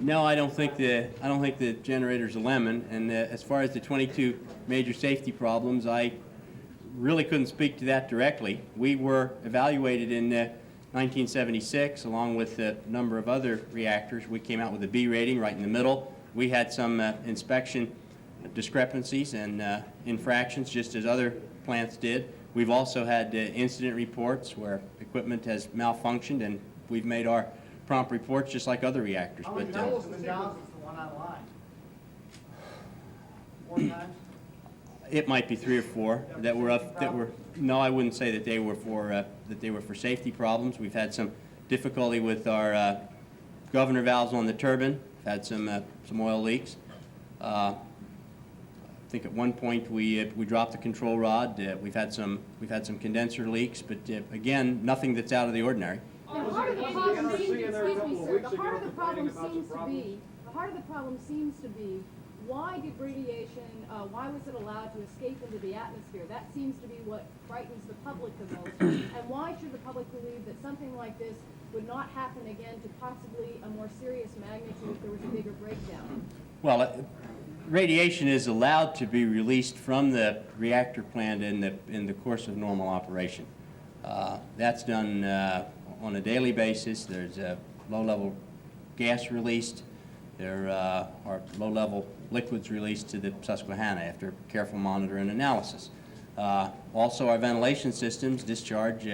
No, I don't think the generator's a lemon. And as far as the 22 major safety problems, I really couldn't speak to that directly. We were evaluated in 1976, along with a number of other reactors. We came out with a B rating right in the middle. We had some inspection discrepancies and infractions, just as other plants did. We've also had incident reports where equipment has malfunctioned, and we've made our prompt reports just like other reactors. How many times has been down since the one online? 4 times? It might be 3 or 4 that were up, that were. No, I wouldn't say that they were for safety problems. We've had some difficulty with our governor valves on the turbine. We've had some oil leaks. I think at one point we dropped the control rod. We've had some condenser leaks, but again, nothing that's out of the ordinary. The heart of the problem seems to be why did radiation, why was it allowed to escape into the atmosphere? That seems to be what frightens the public the most. And why should the public believe that something like this would not happen again to possibly a more serious magnitude if there was a bigger breakdown? Well, radiation is allowed to be released from the reactor plant in the course of normal operation. That's done on a daily basis. There's low-level gas released. There are low-level liquids released to the Susquehanna after careful monitor and analysis. Also, our ventilation systems discharge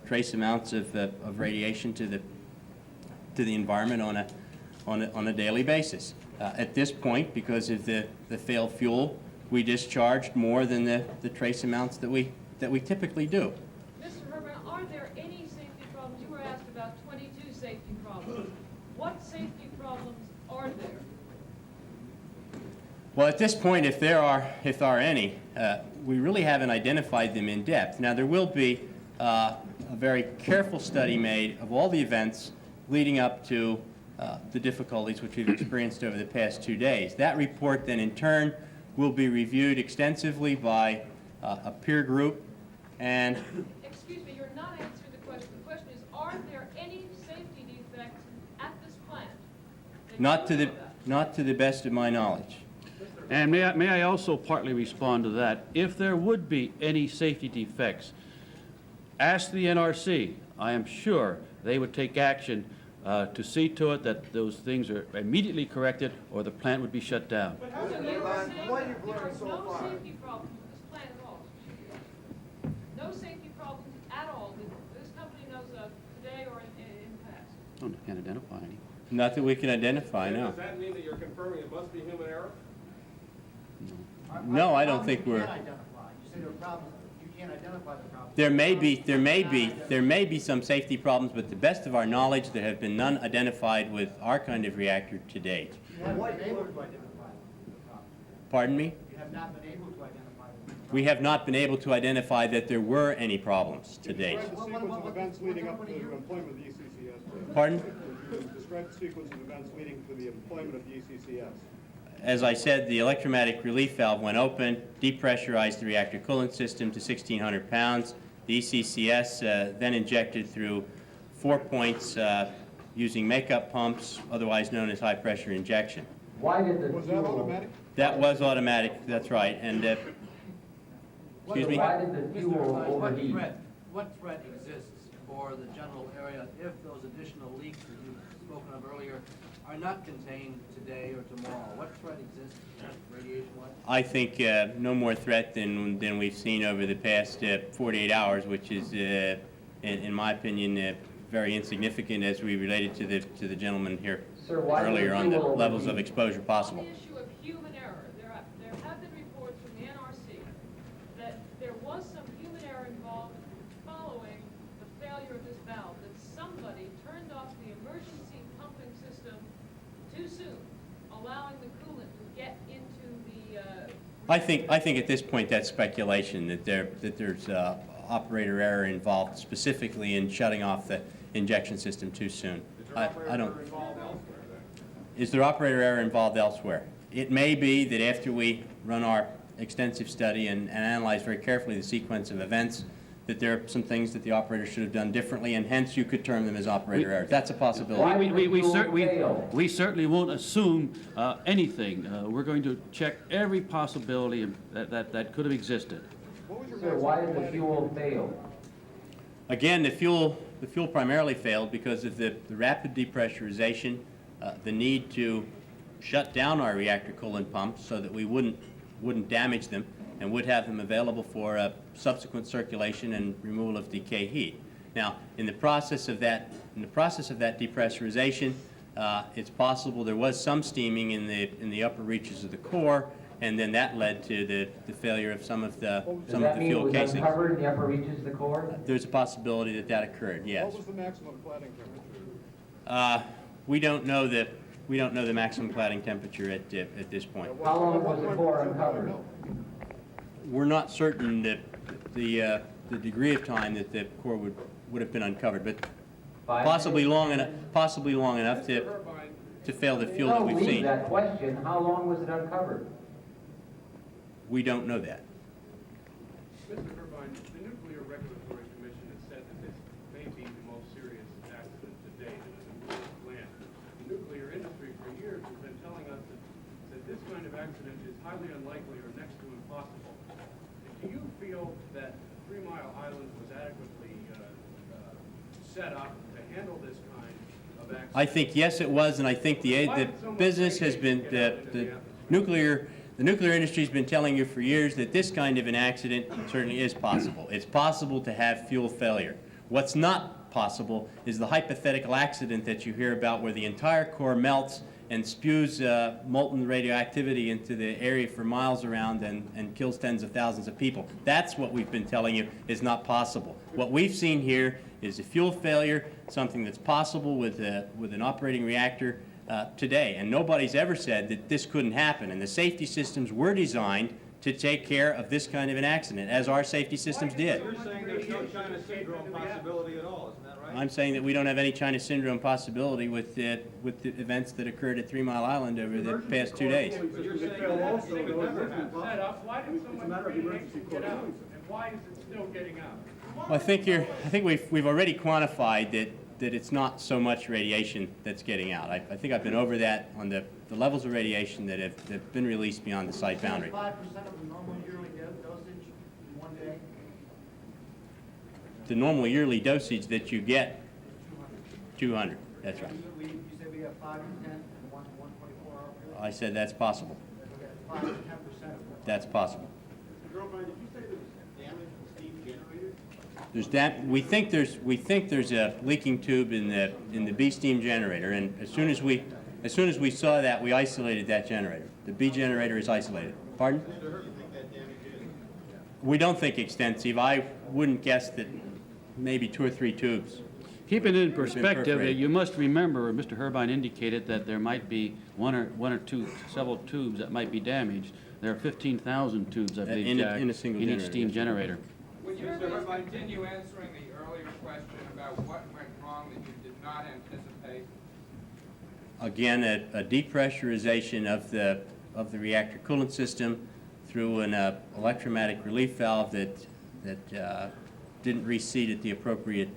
trace amounts of radiation to the environment on a daily basis. At this point, because of the failed fuel, we discharged more than the trace amounts that we typically do. Mr. Herman, are there any safety problems? You were asked about 22 safety problems. What safety problems are there? Well, at this point, if there are any, we really haven't identified them in depth. Now, there will be a very careful study made of all the events leading up to the difficulties which we've experienced over the past 2 days. That report then, in turn, will be reviewed extensively by a peer group. And Excuse me, you're not answering the question. The question is, are there any safety defects at this plant? not to the best of my knowledge. And may I also partly respond to that? If there would be any safety defects, ask the NRC. I am sure they would take action to see to it that those things are immediately corrected, or the plant would be shut down. So you were saying there are no safety problems with this plant at all? No safety problems at all that this company knows of today or in the past? Oh, I can't identify any. Not that we can identify, no. Does that mean that you're confirming it must be human error? No, I don't think You we're. can't identify. You say there are problems, you can't identify the problems. There may be some safety problems, but to the best of our knowledge, there have been none identified with our kind of reactor to date. You haven't been able to identify the problems. Pardon me? You have not been able to identify the problems. We have not been able to identify that there were any problems to date. Describe the sequence of events leading up to the employment of the ECCS. Pardon? Describe the sequence of events leading to the employment of the ECCS. As I said, the electromatic relief valve went open, depressurized the reactor coolant system to 1,600 pounds. The ECCS then injected through 4 points using makeup pumps, otherwise known as high-pressure injection. Why did the Was that fuel, automatic? That was automatic, that's right. And excuse me? why did the fuel overheat? What threat exists for the general area if those additional leaks that you've spoken of earlier are not contained today or tomorrow? What threat exists radiation-wise? I think no more threat than we've seen over the past 48 hours, which is, in my opinion, very insignificant as we related to the gentleman here Sir, why did earlier the on the fuel levels of overheat? exposure possible. On the issue of human error, there have been reports from the NRC that there was some human error involved following the failure of this valve, that somebody turned off the emergency pumping system too soon, allowing the coolant to get into the... I think at this point that's speculation, that there's operator error involved specifically in shutting off the injection system too soon. I don't. Involved elsewhere, then? Is there operator error involved elsewhere? It may be that after we run our extensive study and analyze very carefully the sequence of events, that there are some things that the operator should have done differently, and hence you could term them as operator errors. That's a possibility. We certainly won't assume anything. We're going to check every possibility that could have existed. What was your Sir, why did the maximum fuel fail? Again, the fuel primarily failed because of the rapid depressurization, the need to shut down our reactor coolant pumps so that we wouldn't damage them and would have them available for subsequent circulation and removal of decay heat. Now, in the process of that depressurization, it's possible there was some steaming in the upper reaches of the core, and then that led to the failure of some of the Does that mean it fuel was casings. uncovered in the upper reaches of the core? There's a possibility that occurred, yes. What was the maximum cladding temperature? We don't know the maximum cladding temperature at this point. How long was the core uncovered? We're not certain that the degree of time that the core would have been uncovered, but 5 possibly minutes? long enough to fail the fuel that Don't we've leave seen. that question. How long was it uncovered? We don't know that. Mr. Irvine, the Nuclear Regulatory Commission has said that this may be the most serious accident to date at a nuclear plant. The nuclear industry for years has been telling us that this kind of accident is highly unlikely or next to impossible. Do you feel that 3 Mile Island was adequately set up to handle this kind of accident? I think, yes, it was, and I think the business has been, the nuclear industry has been telling you for years that this kind of an accident certainly is possible. It's possible to have fuel failure. What's not possible is the hypothetical accident that you hear about where the entire core melts and spews molten radioactivity into the area for miles around and kills tens of thousands of people. That's what we've been telling you is not possible. What we've seen here is a fuel failure, something that's possible with an operating reactor today. And nobody's ever said that this couldn't happen. And the safety systems were designed to take care of this kind of an accident, as our safety systems did. You're saying there's no China syndrome possibility at all, isn't that right? I'm saying that we don't have any China syndrome possibility with the events that occurred at 3 Mile Island over the past 2 days. But you're saying that that thing was never set up. Why did so much radiation get out? And why is it still getting out? Well, I think we've already quantified that it's not so much radiation that's getting out. I think I've been over that on the levels of radiation that have been released beyond the site boundary. 5% of the normal yearly dosage in one day, The normal yearly dosage that you get, 200, that's right. you said we have 5 to 10 in one 24-hour period? I said that's possible. We got 5 to 10% of that. That's possible. Mr. Irvine, did you say there was damage to the steam generator? We think there's a leaking tube in the B steam generator, and as soon as we saw that, we isolated that generator. The B generator is isolated. Pardon? We don't think extensive. I wouldn't guess that maybe 2 or 3 tubes. Keeping it in perspective, perforated. you must remember, Mr. Herbine indicated that there might be one or two, several tubes that might be damaged. There are 15,000 tubes, I believe, in a- Jack, in a single in each generator, steam yes. generator. Would you please continue answering the earlier question about what went wrong that you did not anticipate? Again, a depressurization of the reactor coolant system through an electromatic relief valve that didn't reseat at the appropriate